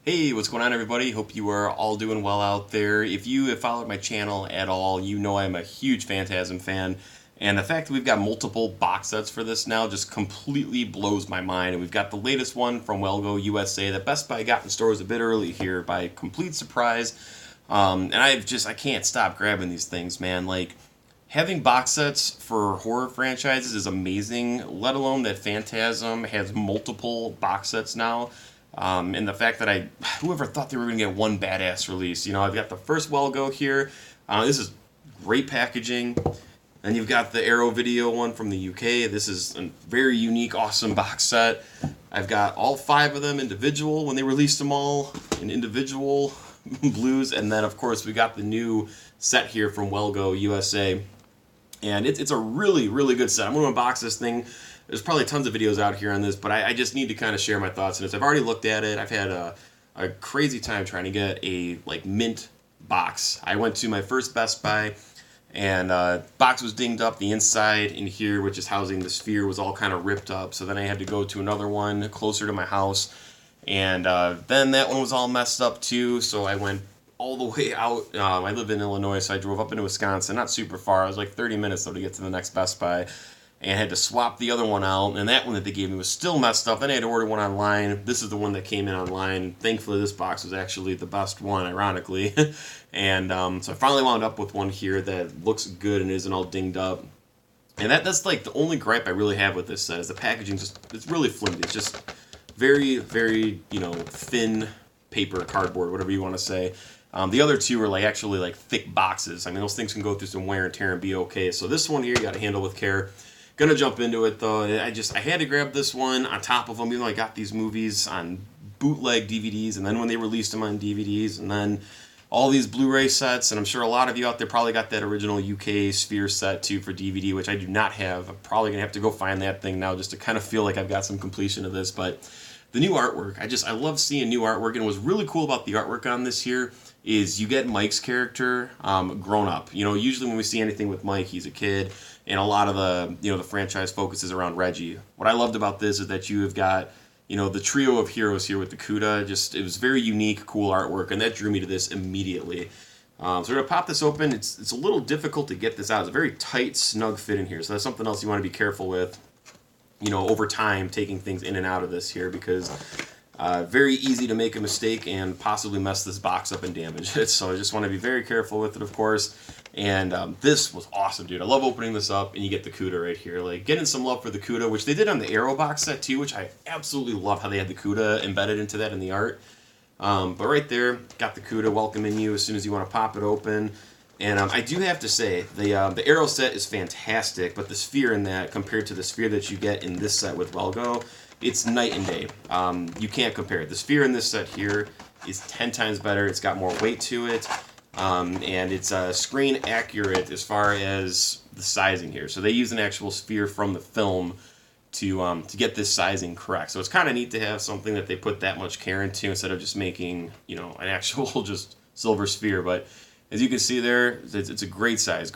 Hey, what's going on, everybody? Hope you are all doing well out there. If you have followed my channel at all, you know I'm a huge Phantasm fan, and the fact that we've got multiple box sets for this now just completely blows my mind. And we've got the latest one from Wellgo USA that Best Buy got in stores a bit early here by complete surprise. And I can't stop grabbing these things, man. Like, having box sets for horror franchises is amazing, let alone that Phantasm has multiple box sets now. And the fact that whoever thought they were going to get one badass release. You know, I've got the first Wellgo here. This is great packaging. And you've got the Arrow Video one from the UK. This is a very unique, awesome box set. I've got all 5 of them individual when they released them all in individual blues. And then, of course, we got the new set here from Wellgo USA. And it's a really, really good set. I'm going to unbox this thing. There's probably tons of videos out here on this, but I just need to kind of share my thoughts on this. I've already looked at it. I've had a crazy time trying to get a mint box. I went to my first Best Buy, and box was dinged up. The inside in here, which is housing the sphere, was all kind of ripped up. So then I had to go to another one closer to my house, and then that one was all messed up too. So I went all the way out. I live in Illinois, so I drove up into Wisconsin, not super far. I was like 30 minutes though to get to the next Best Buy. And had to swap the other one out, and that one that they gave me was still messed up. Then I had to order one online. This is the one that came in online. Thankfully, this box was actually the best one, ironically. And so I finally wound up with one here that looks good and isn't all dinged up. And that's like the only gripe I really have with this set is the packaging. It's really flimsy. It's just very, very, thin paper, cardboard, whatever you want to say. The other two are actually thick boxes. I mean, those things can go through some wear and tear and be okay. So this one here, you got to handle with care. Gonna jump into it though. I had to grab this one on top of them, even though I got these movies on bootleg DVDs, and then when they released them on DVDs, and then all these Blu-ray sets, and I'm sure a lot of you out there probably got that original UK Sphere set too for DVD, which I do not have. I'm probably gonna have to go find that thing now just to kind of feel like I've got some completion of this. But the new artwork, I love seeing new artwork, and what's really cool about the artwork on this here is you get Mike's character grown up. Usually when we see anything with Mike, he's a kid, and a lot of the franchise focuses around Reggie. What I loved about this is that you have got the trio of heroes here with the Cuda. It was very unique, cool artwork, and that drew me to this immediately. So we're gonna pop this open. It's a little difficult to get this out. It's a very tight, snug fit in here, so that's something else you want to be careful with. Over time, taking things in and out of this here, because very easy to make a mistake and possibly mess this box up and damage it. So I just want to be very careful with it, of course. And this was awesome, dude. I love opening this up, and you get the Cuda right here. Getting some love for the Cuda, which they did on the Arrow box set too, which I absolutely love how they had the Cuda embedded into that in the art. But right there, got the Cuda welcoming you as soon as you want to pop it open. And I do have to say, the Arrow set is fantastic, but the sphere in that, compared to the sphere that you get in this set with Wellgo, it's night and day. You can't compare it. The sphere in this set here is 10 times better. It's got more weight to it, and it's screen accurate as far as the sizing here. So they use an actual sphere from the film to get this sizing correct. So it's kind of neat to have something that they put that much care into instead of just making an actual just silver sphere. But as you can see there, it's a great size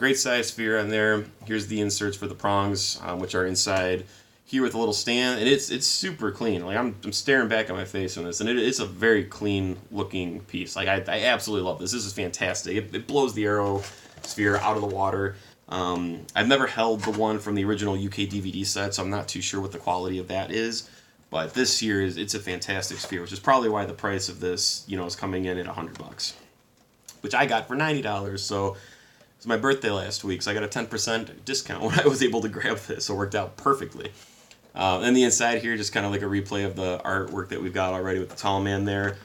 sphere on there. Here's the inserts for the prongs, which are inside here with a little stand, and it's super clean. I'm staring back at my face on this, and it's a very clean looking piece. I absolutely love this. This is fantastic. It blows the Arrow sphere out of the water. I've never held the one from the original UK DVD set, so I'm not too sure what the quality of that is. But this here it's a fantastic sphere, which is probably why the price of this is coming in at $100, which I got for $90. So it's my birthday last week, so I got a 10% discount when I was able to grab this. So it worked out perfectly. And the inside here, just kind of like a replay of the artwork that we've got already with the tall man there,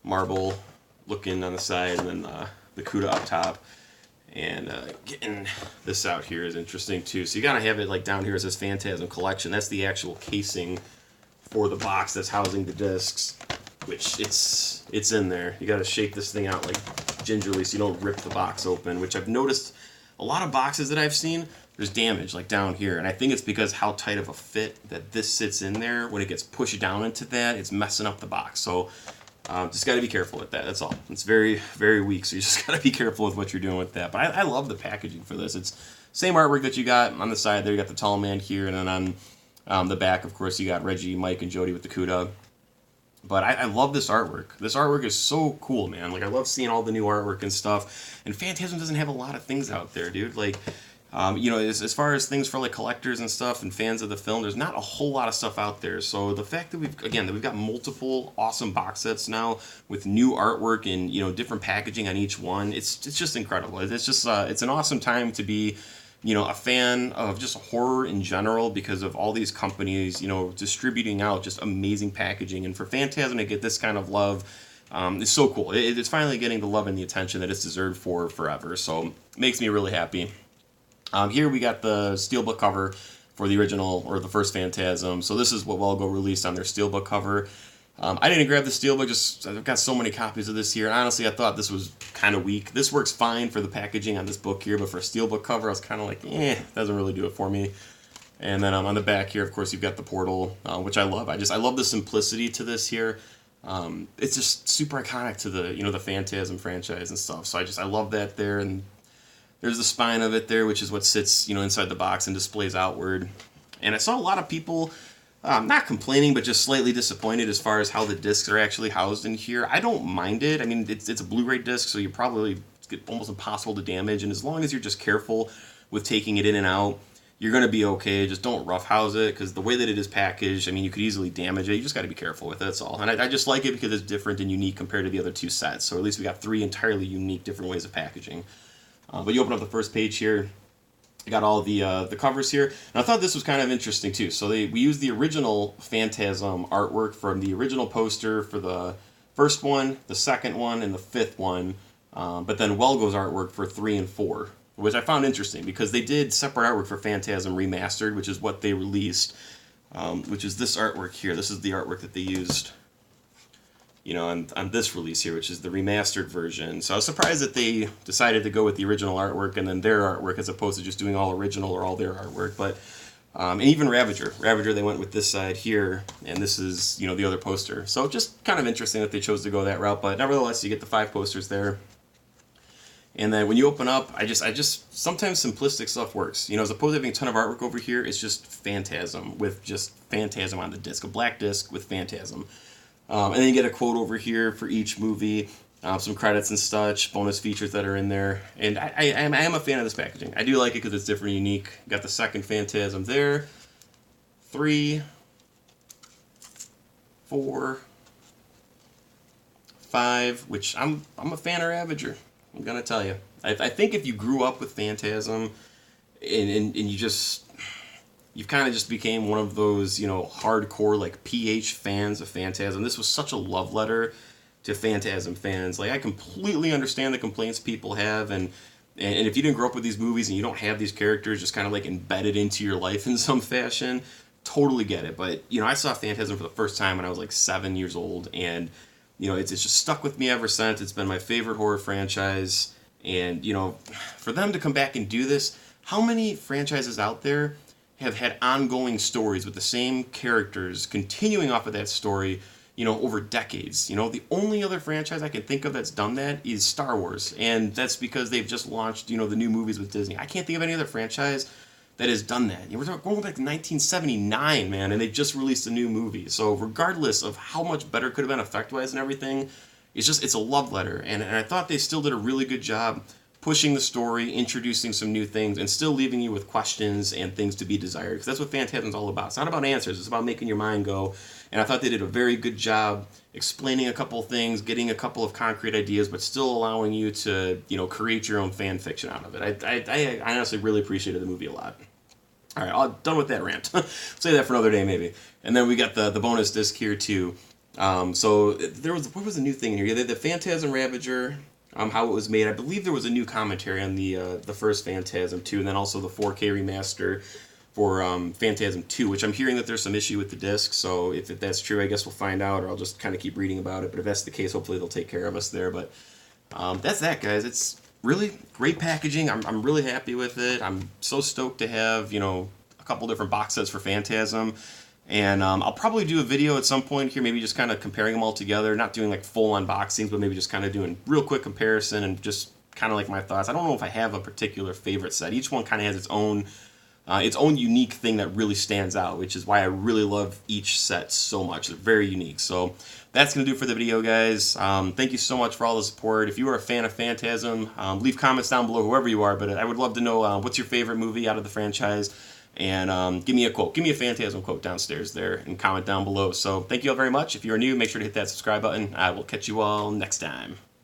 marble looking on the side, and then the Cuda up top. And getting this out here is interesting too. So you gotta have it down here. It says Phantasm Collection. That's the actual casing for the box that's housing the discs, which it's in there. You gotta shake this thing out gingerly so you don't rip the box open, which I've noticed a lot of boxes that I've seen, there's damage down here, and I think it's because how tight of a fit that this sits in there. When it gets pushed down into that, it's messing up the box. So just got to be careful with that. That's all. It's very, very weak, so you just got to be careful with what you're doing with that. But I love the packaging for this. It's same artwork that you got on the side there. You got the tall man here, and then on the back, of course, you got Reggie, Mike, and Jody with the Cuda. But I love this artwork. This artwork is so cool, man. Like, I love seeing all the new artwork and stuff. And Phantasm doesn't have a lot of things out there, dude. Like, you know, as far as things for like collectors and stuff and fans of the film, there's not a whole lot of stuff out there. So the fact that we've got multiple awesome box sets now with new artwork and, you know, different packaging on each one, it's just incredible. It's just it's an awesome time to be, you know, a fan of just horror in general because of all these companies, you know, distributing out just amazing packaging. And for Phantasm to get this kind of love, it's so cool. It's finally getting the love and the attention that it's deserved for forever. So it makes me really happy. Here we got the steelbook cover for the original, or the first Phantasm. So this is what Welgo released on their steelbook cover. I didn't grab the steelbook, just I've got so many copies of this here. And honestly, I thought this was kind of weak. This works fine for the packaging on this book here, but for a steelbook cover, I was kind of like, doesn't really do it for me. And then on the back here, of course, you've got the portal, which I love. I love the simplicity to this here. It's just super iconic to the, you know, the Phantasm franchise and stuff. So I love that there. And there's the spine of it there, which is what sits, you know, inside the box and displays outward. And I saw a lot of people not complaining, but just slightly disappointed as far as how the discs are actually housed in here. I don't mind it. I mean, it's a Blu-ray disc, so you probably get almost impossible to damage. And as long as you're just careful with taking it in and out, you're going to be okay. Just don't rough house it, because the way that it is packaged, I mean, you could easily damage it. You just got to be careful with it, that's all. And I just like it because it's different and unique compared to the other two sets. So at least we got 3 entirely unique different ways of packaging. But you open up the first page here, you got all the covers here. And I thought this was kind of interesting too. So we used the original Phantasm artwork from the original poster for the first one, the second one, and the fifth one. But then Welgo's artwork for 3 and 4, which I found interesting because they did separate artwork for Phantasm Remastered, which is what they released, which is this artwork here. This is the artwork that they used, you know, on this release here, which is the remastered version. So I was surprised that they decided to go with the original artwork and then their artwork as opposed to just doing all original or all their artwork. But and even Ravager, they went with this side here, and this is, you know, the other poster. So just kind of interesting that they chose to go that route. But nevertheless, you get the 5 posters there. And then when you open up, I just sometimes simplistic stuff works. You know, as opposed to having a ton of artwork over here, it's just Phantasm with just Phantasm on the disc, a black disc with Phantasm. And then you get a quote over here for each movie, some credits and such, bonus features that are in there. And I am a fan of this packaging. I do like it because it's different and unique. Got the second Phantasm there. 3, 4, 5, which I'm a fan of Ravager. I'm gonna tell you. I think if you grew up with Phantasm and you've kind of just became one of those, you know, hardcore, like, PH fans of Phantasm. This was such a love letter to Phantasm fans. Like, I completely understand the complaints people have, and if you didn't grow up with these movies and you don't have these characters just kind of, like, embedded into your life in some fashion, totally get it. But, you know, I saw Phantasm for the first time when I was, like, 7 years old, and, you know, it's just stuck with me ever since. It's been my favorite horror franchise, and, you know, for them to come back and do this, how many franchises out there have had ongoing stories with the same characters continuing off of that story, you know, over decades? You know, the only other franchise I can think of that's done that is Star Wars, and that's because they've just launched, you know, the new movies with Disney. I can't think of any other franchise that has done that. You know, we're going back to 1979, man, and they just released a new movie. So regardless of how much better it could have been effect-wise and everything, it's a love letter, and I thought they still did a really good job pushing the story, introducing some new things, and still leaving you with questions and things to be desired. Because that's what Phantasm's all about. It's not about answers. It's about making your mind go. And I thought they did a very good job explaining a couple of things, getting a couple of concrete ideas, but still allowing you to, you know, create your own fan fiction out of it. I honestly really appreciated the movie a lot. All right, I'm done with that rant. Save that for another day, maybe. And then we got the bonus disc here, too. So what was the new thing in here? They had the Phantasm Ravager, how it was made. I believe there was a new commentary on the first Phantasm 2, and then also the 4K remaster for Phantasm 2, which I'm hearing that there's some issue with the disc. So if that's true, I guess we'll find out, or I'll just kind of keep reading about it. But if that's the case, hopefully they'll take care of us there. But that's that, guys. It's really great packaging. I'm really happy with it. I'm so stoked to have, you know, a couple different box sets for Phantasm. And I'll probably do a video at some point here, maybe just kind of comparing them all together, not doing like full unboxings, but maybe just kind of doing real quick comparison and just kind of like my thoughts. I don't know if I have a particular favorite set. Each one kind of has its own its own unique thing that really stands out, which is why I really love each set so much. They're very unique. So that's going to do it for the video, guys. Thank you so much for all the support. If you are a fan of Phantasm, leave comments down below, whoever you are, but I would love to know what's your favorite movie out of the franchise, and give me a quote. Give me a Phantasm quote downstairs there and comment down below. So thank you all very much. If you are new, make sure to hit that subscribe button. I will catch you all next time.